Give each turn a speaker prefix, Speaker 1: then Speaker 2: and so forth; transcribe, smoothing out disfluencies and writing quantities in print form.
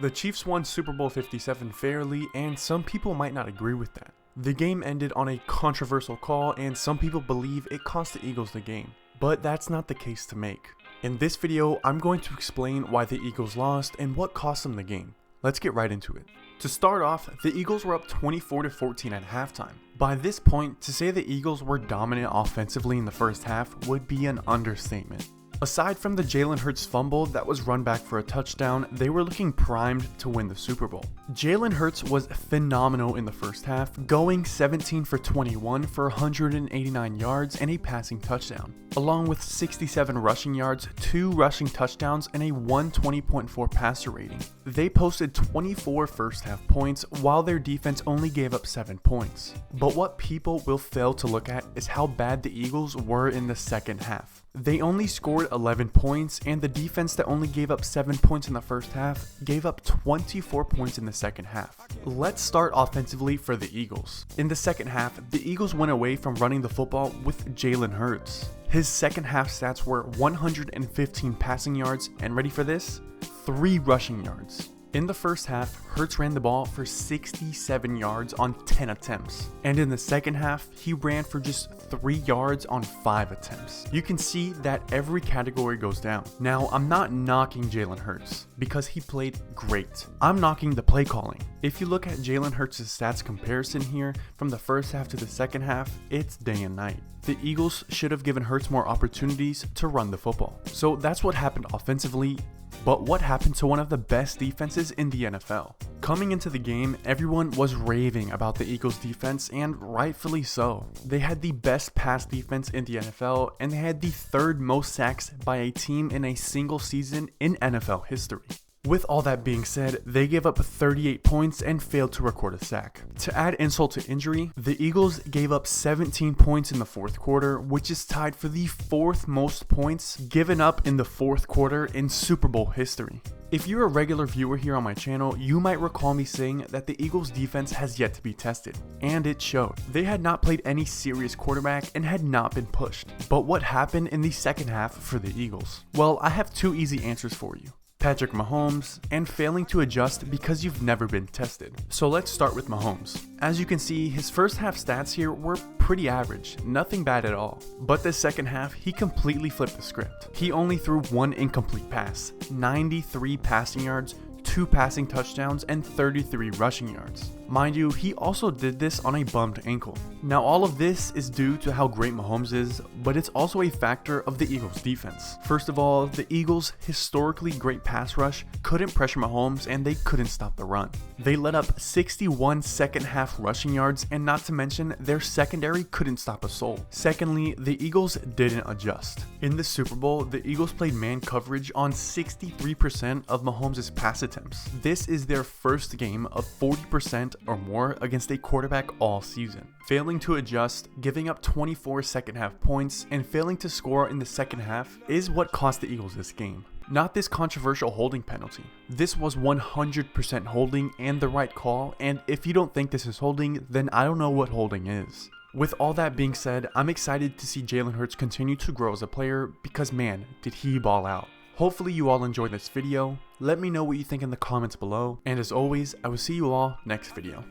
Speaker 1: The Chiefs won Super Bowl 57 fairly, and some people might not agree with that. The game ended on a controversial call, and some people believe it cost the Eagles the game. But that's not the case to make. In this video, I'm going to explain why the Eagles lost and what cost them the game. Let's get right into it. To start off, the Eagles were up 24-14 at halftime. By this point, to say the Eagles were dominant offensively in the first half would be an understatement. Aside from the Jalen Hurts fumble that was run back for a touchdown, they were looking primed to win the Super Bowl. Jalen Hurts was phenomenal in the first half, going 17 for 21 for 189 yards and a passing touchdown, along with 67 rushing yards, 2 rushing touchdowns, and a 120.4 passer rating. They posted 24 first half points while their defense only gave up 7 points. But what people will fail to look at is how bad the Eagles were in the second half. They only scored 11 points, and the defense that only gave up 7 points in the first half gave up 24 points in the second half. Let's start offensively for the Eagles. In the second half, the Eagles went away from running the football with Jalen Hurts. His second half stats were 115 passing yards, and ready for this? 3 rushing yards. In the first half, Hurts ran the ball for 67 yards on 10 attempts. And in the second half, he ran for just 3 yards on 5 attempts. You can see that every category goes down. Now, I'm not knocking Jalen Hurts because he played great. I'm knocking the play calling. If you look at Jalen Hurts' stats comparison here from the first half to the second half, it's day and night. The Eagles should have given Hurts more opportunities to run the football. So that's what happened offensively. But what happened to one of the best defenses in the NFL? Coming into the game, everyone was raving about the Eagles defense, and rightfully so. They had the best pass defense in the NFL, and they had the 3rd most sacks by a team in a single season in NFL history. With all that being said, they gave up 38 points and failed to record a sack. To add insult to injury, the Eagles gave up 17 points in the 4th quarter, which is tied for the 4th most points given up in the 4th quarter in Super Bowl history. If you're a regular viewer here on my channel, you might recall me saying that the Eagles defense has yet to be tested, and it showed. They had not played any serious quarterback and had not been pushed. But what happened in the second half for the Eagles? Well, I have 2 easy answers for you. Patrick Mahomes, and failing to adjust because you've never been tested. So let's start with Mahomes. As you can see, his first half stats here were pretty average, nothing bad at all. But the second half, he completely flipped the script. He only threw 1 incomplete pass, 93 passing yards, 2 passing touchdowns, and 33 rushing yards. Mind you, he also did this on a bummed ankle. Now all of this is due to how great Mahomes is, but it's also a factor of the Eagles defense. First of all, the Eagles' historically great pass rush couldn't pressure Mahomes, and they couldn't stop the run. They let up 61 second half rushing yards, and not to mention their secondary couldn't stop a soul. Secondly, the Eagles didn't adjust. In the Super Bowl, the Eagles played man coverage on 63% of Mahomes' pass attempts. This is their first game of 40% or more against a quarterback all season. Failing to adjust, giving up 24 second half points, and failing to score in the second half is what cost the Eagles this game. Not this controversial holding penalty. This was 100% holding and the right call, and if you don't think this is holding, then I don't know what holding is. With all that being said, I'm excited to see Jalen Hurts continue to grow as a player because man, did he ball out. Hopefully you all enjoyed this video. Let me know what you think in the comments below, and as always, I will see you all next video.